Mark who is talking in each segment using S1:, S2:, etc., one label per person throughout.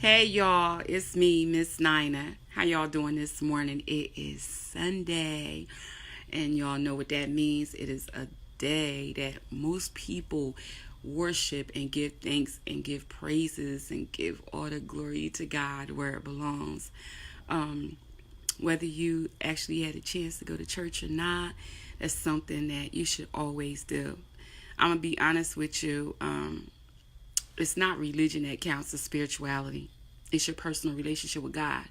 S1: Hey y'all, it's me, Miss Nina. How y'all doing this morning? It is Sunday, and y'all know what that means. It is a day that most people worship and give thanks and give praises and give all the glory to God where it belongs. Whether you actually had a chance to go to church or not, that's something that you should always do. I'm going to be honest with you. It's not religion that counts, it's spirituality. It's your personal relationship with God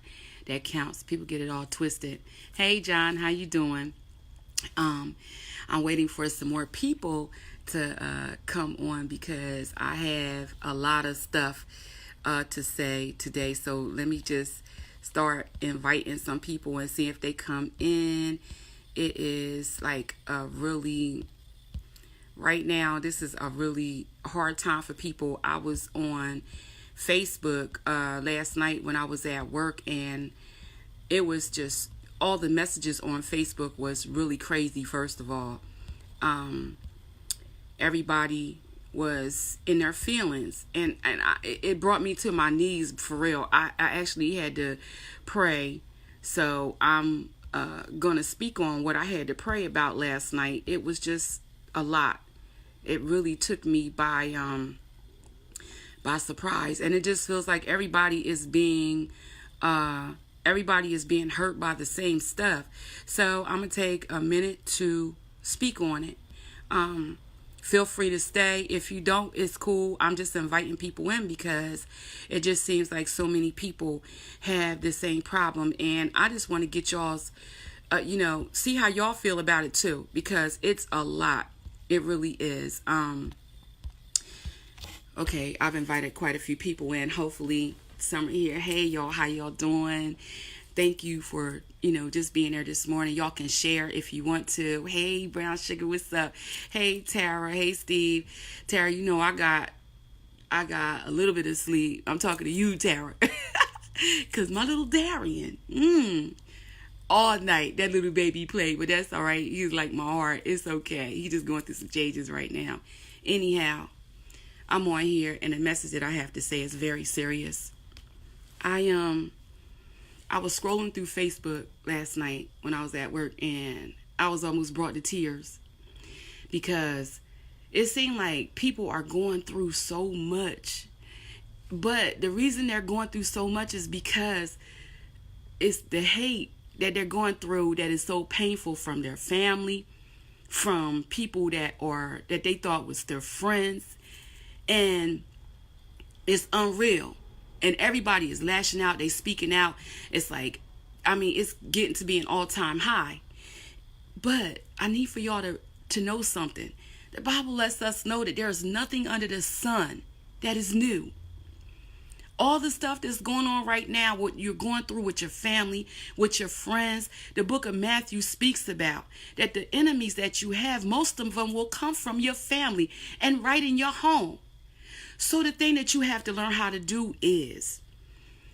S1: that counts. People get it all twisted. Hey John, how you doing? I'm waiting for some more people to come on because I have a lot of stuff to say today. So let me just start inviting some people and see if they come in. It is like a really right now, this is a really hard time for people. I was on Facebook last night when I was at work, and it was just all the messages on Facebook was really crazy. First of all, everybody was in their feelings, and it brought me to my knees for real. I actually had to pray, so I'm gonna speak on what I had to pray about last night. It was just a lot. It really took me by surprise, and it just feels like everybody is being hurt by the same stuff. So I'm gonna take a minute to speak on it. Feel free to stay. If you don't, it's cool. I'm just inviting people in because it just seems like so many people have the same problem, and I just want to get y'all's see how y'all feel about it too, because it's a lot. It really is. Okay, I've invited quite a few people in. Hopefully some are here. Hey y'all, how y'all doing? Thank you for, just being there this morning. Y'all can share if you want to. Hey Brown Sugar, what's up? Hey Tara, hey Steve. Tara, I got a little bit of sleep. I'm talking to you, Tara. Cause my little Darian, all night that little baby played, but that's all right. He's like my heart. It's okay. He's just going through some changes right now. Anyhow, I'm on here, and the message that I have to say is very serious. I was scrolling through Facebook last night when I was at work, and I was almost brought to tears because it seemed like people are going through so much. But the reason they're going through so much is because it's the hate that they're going through that is so painful from their family, from people that they thought was their friends, and it's unreal. And everybody is lashing out, they speaking out. It's like, it's getting to be an all-time high. But I need for y'all to know something. The Bible lets us know that there is nothing under the sun that is new. All the stuff that's going on right now, what you're going through with your family, with your friends, the book of Matthew speaks about that the enemies that you have, most of them will come from your family and right in your home. So the thing that you have to learn how to do is,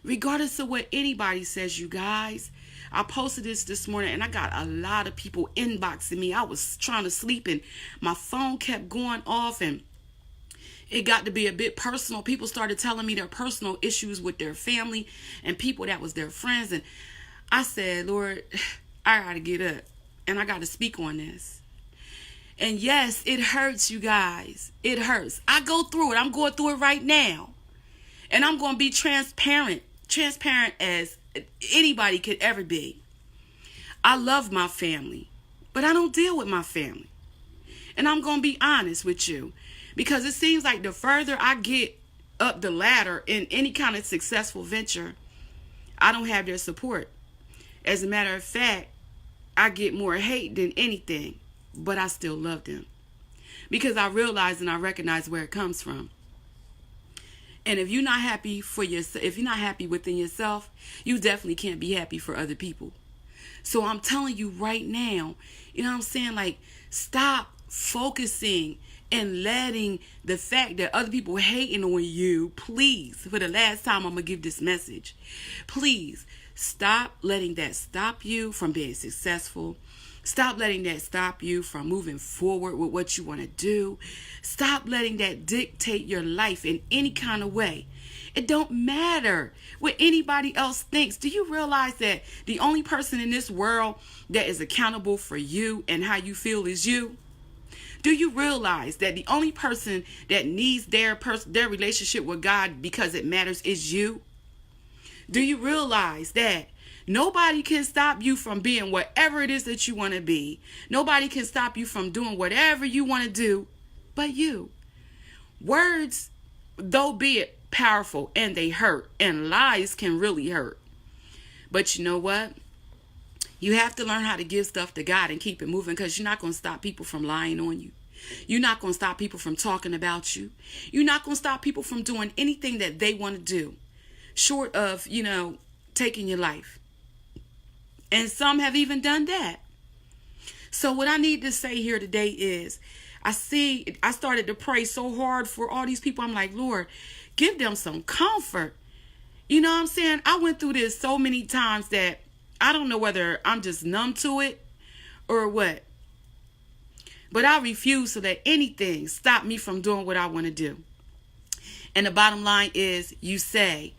S1: regardless of what anybody says, you guys, I posted this morning and I got a lot of people inboxing me. I was trying to sleep and my phone kept going off, and it got to be a bit personal. People started telling me their personal issues with their family and people that was their friends. And I said, Lord, I got to get up and I got to speak on this. And yes, it hurts, you guys. It hurts. I go through it. I'm going through it right now. And I'm going to be transparent as anybody could ever be. I love my family, but I don't deal with my family. And I'm going to be honest with you. Because it seems like the further I get up the ladder in any kind of successful venture, I don't have their support. As a matter of fact, I get more hate than anything, but I still love them. Because I realize and I recognize where it comes from. And if you're not happy if you're not happy within yourself, you definitely can't be happy for other people. So I'm telling you right now, you know what I'm saying? Like, stop focusing and letting the fact that other people hating on you, please, for the last time, I'm going to give this message. Please stop letting that stop you from being successful. Stop letting that stop you from moving forward with what you want to do. Stop letting that dictate your life in any kind of way. It don't matter what anybody else thinks. Do you realize that the only person in this world that is accountable for you and how you feel is you? Do you realize that the only person that needs their relationship with God because it matters is you? Do you realize that nobody can stop you from being whatever it is that you want to be? Nobody can stop you from doing whatever you want to do but you. Words, though be it powerful, and they hurt, and lies can really hurt. But you know what? You have to learn how to give stuff to God and keep it moving, because you're not going to stop people from lying on you. You're not going to stop people from talking about you. You're not going to stop people from doing anything that they want to do, short of, taking your life. And some have even done that. So what I need to say here today is, I started to pray so hard for all these people. I'm like, Lord, give them some comfort. You know what I'm saying? I went through this so many times that I don't know whether I'm just numb to it or what. But I refuse to let anything stop me from doing what I want to do. And the bottom line is, you say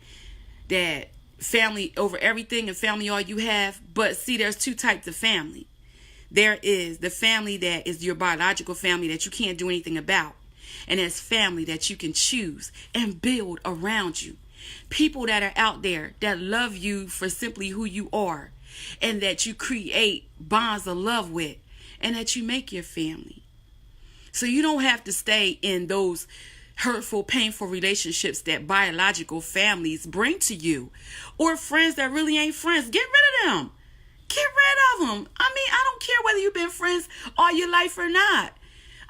S1: that family over everything and family all you have. But see, there's two types of family. There is the family that is your biological family that you can't do anything about. And there's family that you can choose and build around you. People that are out there that love you for simply who you are, and that you create bonds of love with, and that you make your family. So you don't have to stay in those hurtful, painful relationships that biological families bring to you, or friends that really ain't friends. Get rid of them. Get rid of them. I mean, I don't care whether you've been friends all your life or not.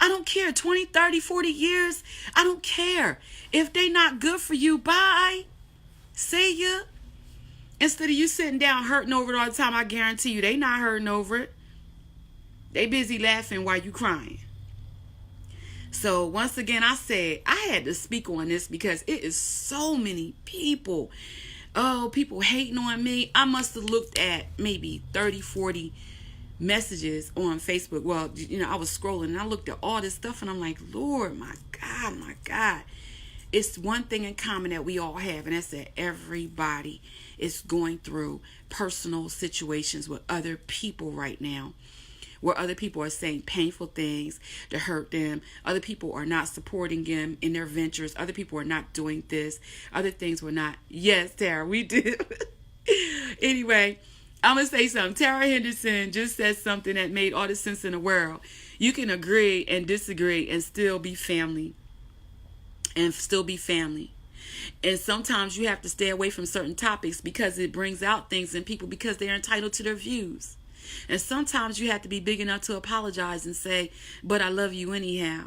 S1: I don't care. 20, 30, 40 years. I don't care. If they not good for you, bye. See ya. Instead of you sitting down hurting over it all the time, I guarantee you they not hurting over it. They busy laughing while you crying. So once again, I said I had to speak on this because it is so many people. Oh, people hating on me. I must have looked at maybe 30, 40 messages on Facebook. Well, I was scrolling and I looked at all this stuff and I'm like, Lord, my God. It's one thing in common that we all have, and that's that everybody is going through personal situations with other people right now, where other people are saying painful things to hurt them. Other people are not supporting them in their ventures. Other people are not doing this. Other things were not. Yes, Tara, we did. Anyway, I'm going to say something. Tara Henderson just said something that made all the sense in the world. You can agree and disagree and still be family. And sometimes you have to stay away from certain topics because it brings out things in people because they're entitled to their views. And sometimes you have to be big enough to apologize and say, but I love you anyhow.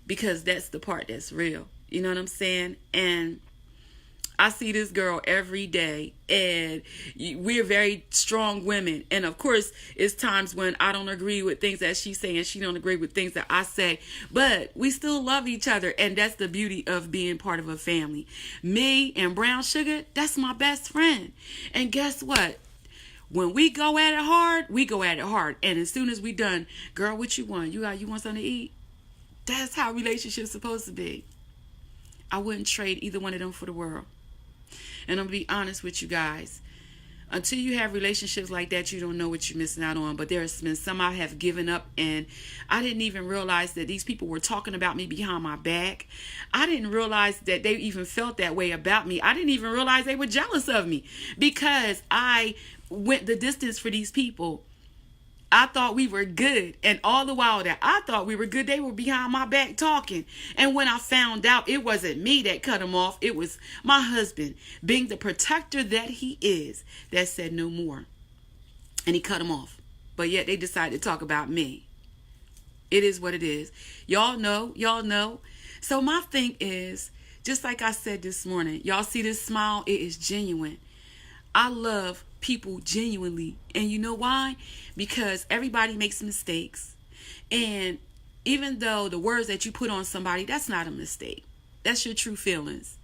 S1: Because that's the part that's real. You know what I'm saying? And I see this girl every day, and we're very strong women. And of course, it's times when I don't agree with things that she's saying, she don't agree with things that I say, but we still love each other. And that's the beauty of being part of a family. Me and Brown Sugar, that's my best friend. And guess what? When we go at it hard, we go at it hard. And as soon as we done, girl, what you want? You want something to eat? That's how relationships supposed to be. I wouldn't trade either one of them for the world. And I'm going to be honest with you guys. Until you have relationships like that, you don't know what you're missing out on. But there's been some I have given up, and I didn't even realize that these people were talking about me behind my back. I didn't realize that they even felt that way about me. I didn't even realize they were jealous of me because I went the distance for these people. I thought we were good. And all the while that I thought we were good, they were behind my back talking. And when I found out, it wasn't me that cut them off. It was my husband, being the protector that he is, that said no more. And he cut them off. But yet they decided to talk about me. It is what it is. Y'all know. So my thing is, just like I said this morning, y'all see this smile? It is genuine. I love people genuinely. And you know why? Because everybody makes mistakes. And even though the words that you put on somebody, that's not a mistake. That's your true feelings.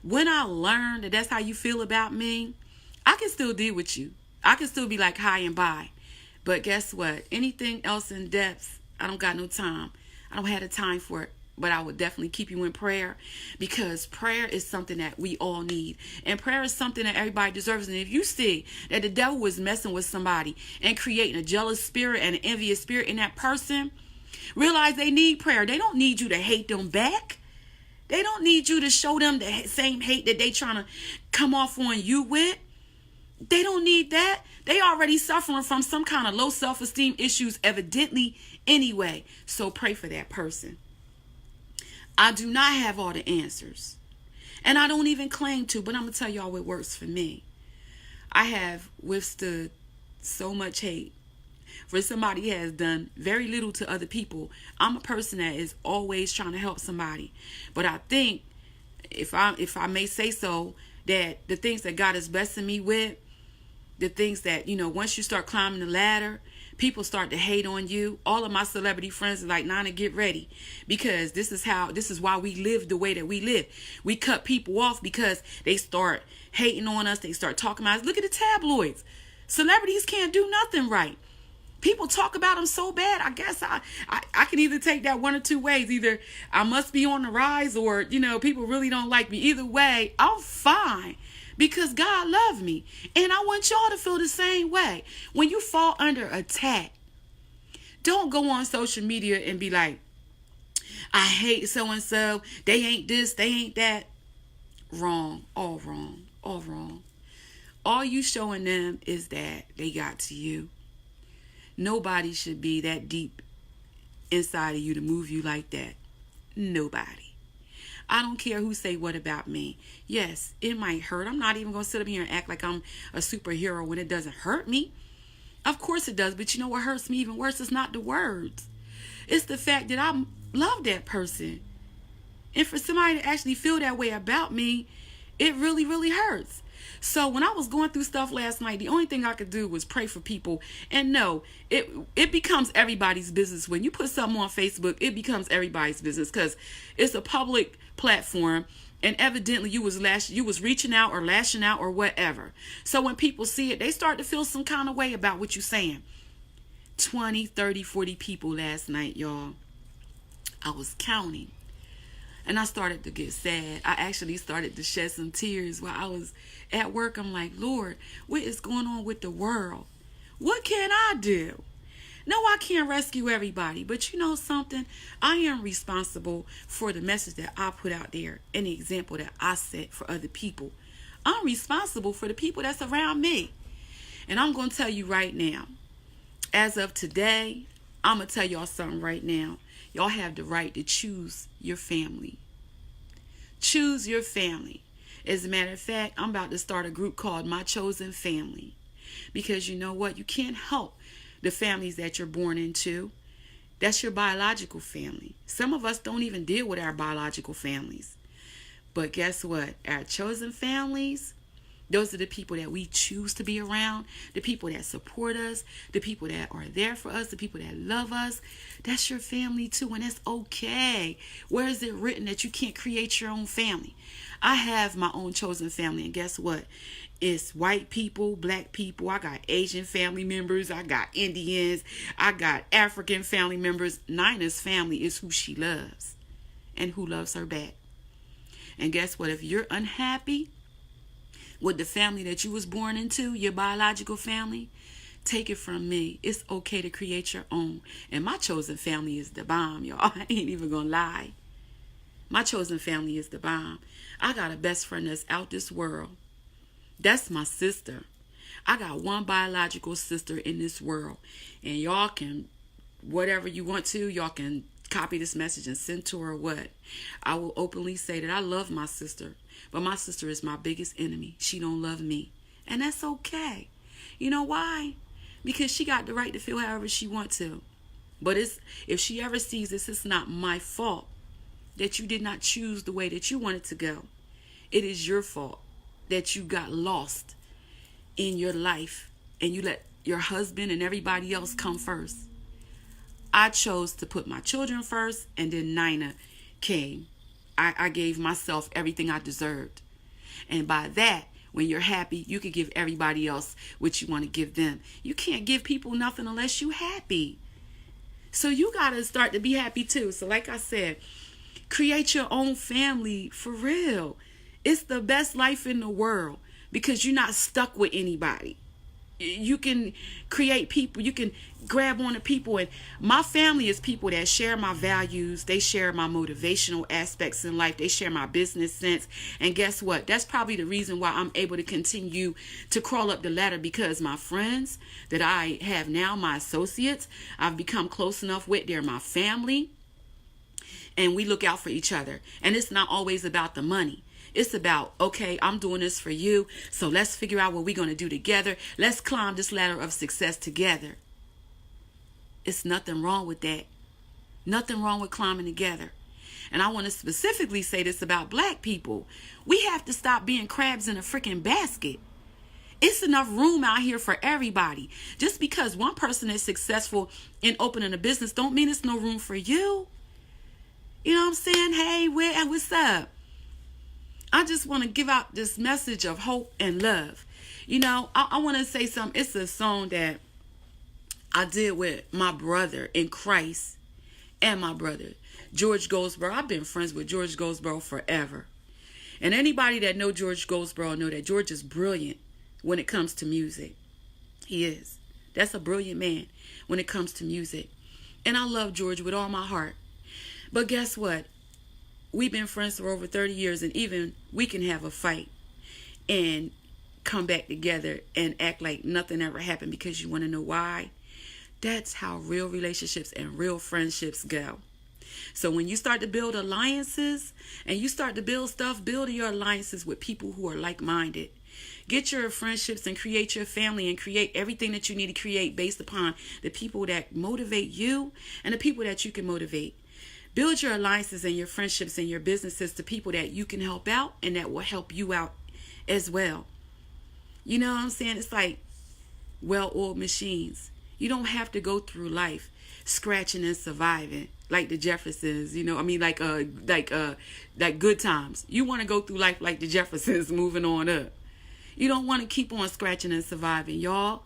S1: When I learned that that's how you feel about me, I can still deal with you. I can still be like hi and bye. But guess what? Anything else in depth, I don't got no time. I don't have the time for it. but I would definitely keep you in prayer, because prayer is something that we all need. And prayer is something that everybody deserves. And if you see that the devil is messing with somebody and creating a jealous spirit and an envious spirit in that person, realize they need prayer. They don't need you to hate them back. They don't need you to show them the same hate that they trying to come off on you with. They don't need that. They already suffering from some kind of low self-esteem issues evidently anyway. So pray for that person. I do not have all the answers. And I don't even claim to, but I'm going to tell y'all what works for me. I have withstood so much hate for somebody has done very little to other people. I'm a person that is always trying to help somebody. But I think, if I may say so, that the things that God is blessing me with, the things that, once you start climbing the ladder, people start to hate on you. All of my celebrity friends are like, Nana, get ready. Because this is why we live the way that we live. We cut people off because they start hating on us. They start talking about us. Look at the tabloids. Celebrities can't do nothing right. People talk about them so bad. I guess I can either take that one or two ways. Either I must be on the rise, or, people really don't like me. Either way, I'm fine. Because God loved me. And I want y'all to feel the same way. When you fall under attack, don't go on social media and be like, I hate so-and-so. They ain't this, they ain't that. Wrong. All wrong. All wrong. All you showing them is that they got to you. Nobody should be that deep inside of you to move you like that. Nobody. I don't care who say what about me. Yes, it might hurt. I'm not even going to sit up here and act like I'm a superhero when it doesn't hurt me. Of course it does. But you know what hurts me even worse? It's not the words. It's the fact that I love that person. And for somebody to actually feel that way about me, it really, really hurts. So when I was going through stuff last night, the only thing I could do was pray for people. And no, it becomes everybody's business. When you put something on Facebook, it becomes everybody's business, because it's a public platform. And evidently you was reaching out or lashing out or whatever. So when people see it, they start to feel some kind of way about what you're saying. 20, 30, 40 people last night, y'all. I was counting. And I started to get sad. I actually started to shed some tears while I was at work. I'm like, Lord, what is going on with the world? What can I do? No, I can't rescue everybody. But you know something? I am responsible for the message that I put out there and the example that I set for other people. I'm responsible for the people that's around me. And I'm going to tell you right now, as of today, I'm going to tell y'all something right now. Y'all have the right to choose your family. Choose your family. As a matter of fact, I'm about to start a group called My Chosen Family. Because you know what? You can't help the families that you're born into. That's your biological family. Some of us don't even deal with our biological families. But guess what? Our chosen families, those are the people that we choose to be around, the people that support us, the people that are there for us, the people that love us. That's your family too, and that's okay. Where is it written that you can't create your own family? I have my own chosen family, and guess what? It's white people, black people. I got Asian family members. I got Indians. I got African family members. Nina's family is who she loves and who loves her back. And guess what? If you're unhappy with the family that you was born into, your biological family, take it from me. It's okay to create your own. And my chosen family is the bomb, y'all. I ain't even gonna lie. My chosen family is the bomb. I got a best friend that's out this world. That's my sister. I got one biological sister in this world. And y'all can, whatever you want to, y'all can copy this message and send to her or what. I will openly say that I love my sister. But my sister is my biggest enemy. She don't love me. And that's okay. You know why? Because she got the right to feel however she wants to. But if she ever sees this, it's not my fault that you did not choose the way that you wanted to go. It is your fault that you got lost in your life and you let your husband and everybody else come first. I chose to put my children first, and then Nina came. I gave myself everything I deserved. And by that, when you're happy, you can give everybody else what you want to give them. You can't give people nothing unless you're happy. So you got to start to be happy too. So like I said, Create your own family for real. It's the best life in the world because you're not stuck with anybody. You can create people, you can grab on to people, and my family is people that share my values, they share my motivational aspects in life, they share my business sense. And guess what, that's probably the reason why I'm able to continue to crawl up the ladder, because my friends that I have now, my associates, I've become close enough with, they're my family, and we look out for each other. And it's not always about the money. It's about, okay, I'm doing this for you, so let's figure out what we're going to do together. Let's climb this ladder of success together. It's nothing wrong with that. Nothing wrong with climbing together. And I want to specifically say this about black people. We have to stop being crabs in a freaking basket. It's enough room out here for everybody. Just because one person is successful in opening a business don't mean there's no room for you. You know what I'm saying? Hey, what's up? I just want to give out this message of hope and love. You know, I want to say something. It's a song that I did with my brother in Christ and my brother, George Goldsboro. I've been friends with George Goldsboro forever. And anybody that know George Goldsboro know that George is brilliant when it comes to music. He is. That's a brilliant man when it comes to music. And I love George with all my heart. But guess what? We've been friends for over 30 years, and even we can have a fight and come back together and act like nothing ever happened, because you want to know why? That's how real relationships and real friendships go. So when you start to build alliances and you start to build stuff, build your alliances with people who are like-minded. Get your friendships and create your family and create everything that you need to create based upon the people that motivate you and the people that you can motivate. Build your alliances and your friendships and your businesses to people that you can help out and that will help you out as well. You know what I'm saying? It's like well-oiled machines. You don't have to go through life scratching and surviving like the Jeffersons, you know. I mean, like Good Times. You want to go through life like the Jeffersons, moving on up. You don't want to keep on scratching and surviving, y'all.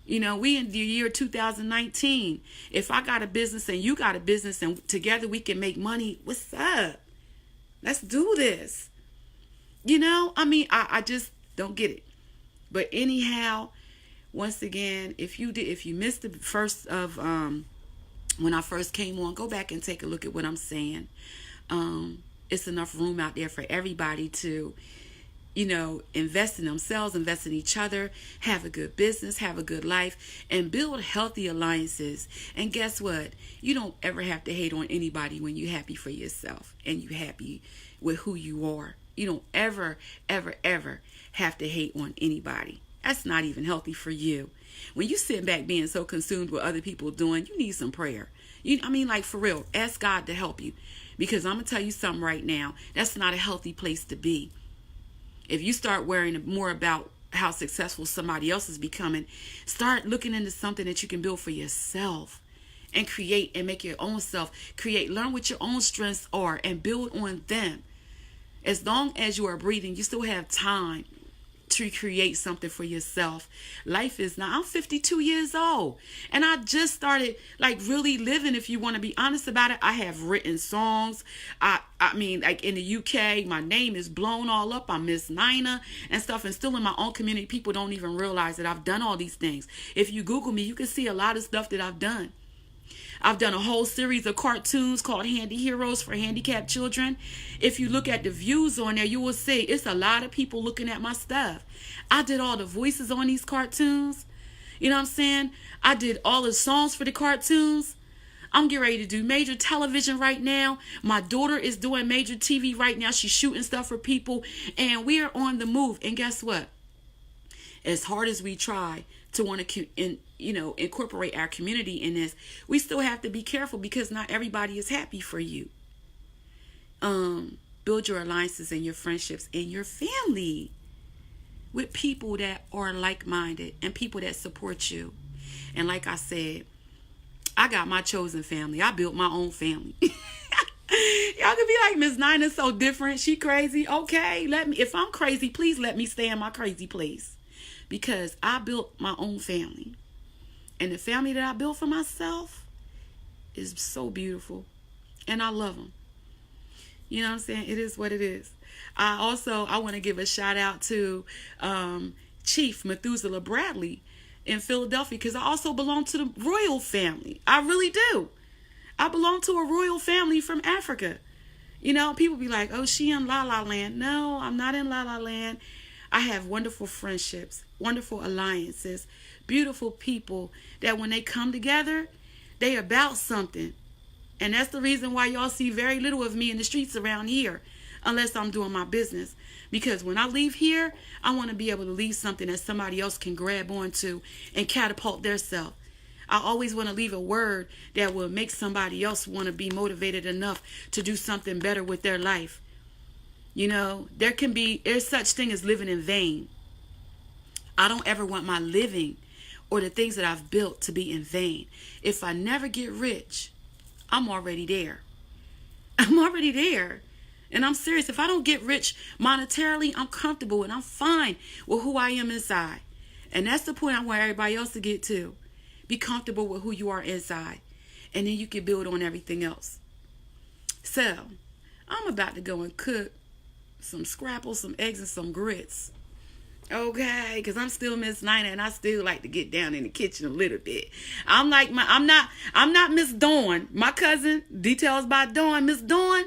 S1: You know, we in the year 2019. If I got a business and you got a business and together we can make money, what's up? Let's do this. You know, I mean, I just don't get it. But anyhow, once again, if you missed the first of when I first came on, go back and take a look at what I'm saying. It's enough room out there for everybody to, you know, invest in themselves, invest in each other, have a good business, have a good life, and build healthy alliances. And guess what? You don't ever have to hate on anybody when you're happy for yourself and you're happy with who you are. You don't ever, ever, ever have to hate on anybody. That's not even healthy for you. When you sit back being so consumed with other people doing, you need some prayer. I mean, like, for real, ask God to help you. Because I'm going to tell you something right now. That's not a healthy place to be. If you start worrying more about how successful somebody else is becoming, start looking into something that you can build for yourself and create and make your own self. Learn what your own strengths are and build on them. As long as you are breathing, you still have time to create something for yourself. Life is now, I'm 52 years old and I just started like really living. If you want to be honest about it, I have written songs. I mean, like in the UK, my name is blown all up. I'm Miss Nina and stuff, and still in my own community, people don't even realize that I've done all these things. If you Google me, you can see a lot of stuff that I've done. I've done a whole series of cartoons called Handy Heroes for handicapped children. If you look at the views on there, you will see it's a lot of people looking at my stuff. I did all the voices on these cartoons. You know what I'm saying? I did all the songs for the cartoons. I'm getting ready to do major television right now. My daughter is doing major TV right now. She's shooting stuff for people, and we are on the move. And guess what? As hard as we try to want to incorporate our community in this, we still have to be careful because not everybody is happy for you. Build your alliances and your friendships and your family with people that are like-minded and people that support you. And like I said, I got my chosen family. I built my own family. Y'all could be like, Miss Nina's so different. She crazy. Okay, if I'm crazy, please let me stay in my crazy place. Because I built my own family. And the family that I built for myself is so beautiful. And I love them. You know what I'm saying? It is what it is. I want to give a shout out to Chief Methuselah Bradley in Philadelphia, because I also belong to the royal family. I really do. I belong to a royal family from Africa. You know, people be like, oh, she in La La Land. No, I'm not in La La Land. I have wonderful friendships, wonderful alliances, beautiful people that when they come together, they about something. And that's the reason why y'all see very little of me in the streets around here, unless I'm doing my business. Because when I leave here, I want to be able to leave something that somebody else can grab onto and catapult theirself. I always want to leave a word that will make somebody else want to be motivated enough to do something better with their life. You know, there's such thing as living in vain. I don't ever want my living or the things that I've built to be in vain. If I never get rich, I'm already there. I'm already there. And I'm serious. If I don't get rich monetarily, I'm comfortable and I'm fine with who I am inside. And that's the point I want everybody else to get to. Be comfortable with who you are inside. And then you can build on everything else. So, I'm about to go and cook some scrapple, some eggs, and some grits. Okay, because I'm still Miss Nina, and I still like to get down in the kitchen a little bit. I'm not Miss Dawn. My cousin, Details by Dawn. Miss Dawn,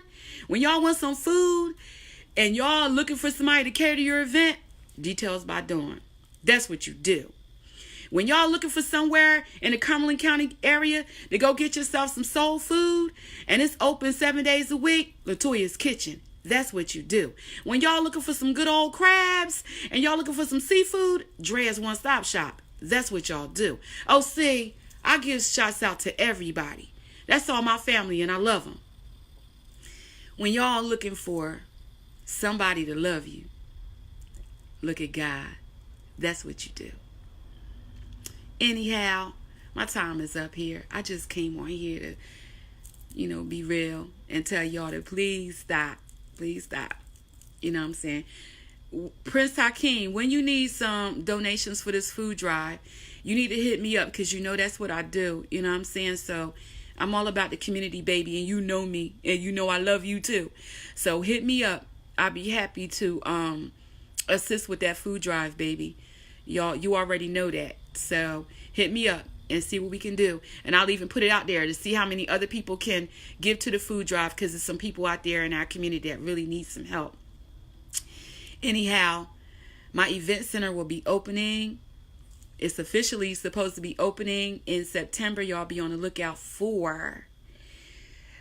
S1: when y'all want some food and y'all looking for somebody to cater to your event, Details by Dawn. That's what you do. When y'all looking for somewhere in the Cumberland County area to go get yourself some soul food and it's open 7 days a week, Latoya's Kitchen. That's what you do. When y'all looking for some good old crabs and y'all looking for some seafood, Drea's One Stop Shop. That's what y'all do. Oh, see, I give shots out to everybody. That's all my family and I love them. When y'all looking for somebody to love you, look at God. That's what you do. Anyhow, my time is up here. I just came on here to, be real and tell y'all to please stop. Please stop. You know what I'm saying? Prince Hakeem, when you need some donations for this food drive, you need to hit me up because that's what I do. You know what I'm saying? So I'm all about the community, baby, and you know me, and I love you too. So hit me up. I'll be happy to assist with that food drive, baby. Y'all, you already know that. So hit me up and see what we can do. And I'll even put it out there to see how many other people can give to the food drive, because there's some people out there in our community that really need some help. Anyhow, my event center will be opening. It's officially supposed to be opening in September. Y'all be on the lookout for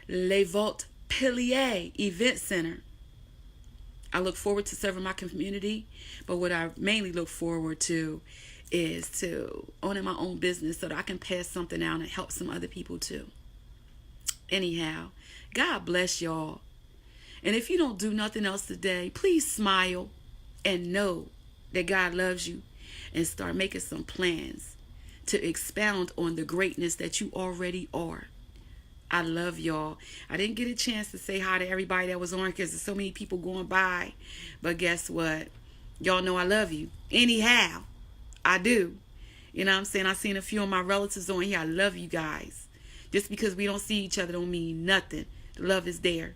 S1: Les Vault Pilier Event Center. I look forward to serving my community, but what I mainly look forward to is to owning my own business so that I can pass something out and help some other people too. Anyhow, God bless y'all. And if you don't do nothing else today, please smile and know that God loves you and start making some plans to expound on the greatness that you already are. I love y'all. I didn't get a chance to say hi to everybody that was on because there's so many people going by. But guess what? Y'all know I love you. Anyhow, I do. You know what I'm saying? I seen a few of my relatives on here. I love you guys. Just because we don't see each other don't mean nothing. The love is there.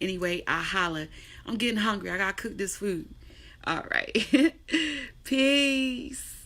S1: Anyway, I holla. I'm getting hungry. I gotta cook this food. All right. Peace.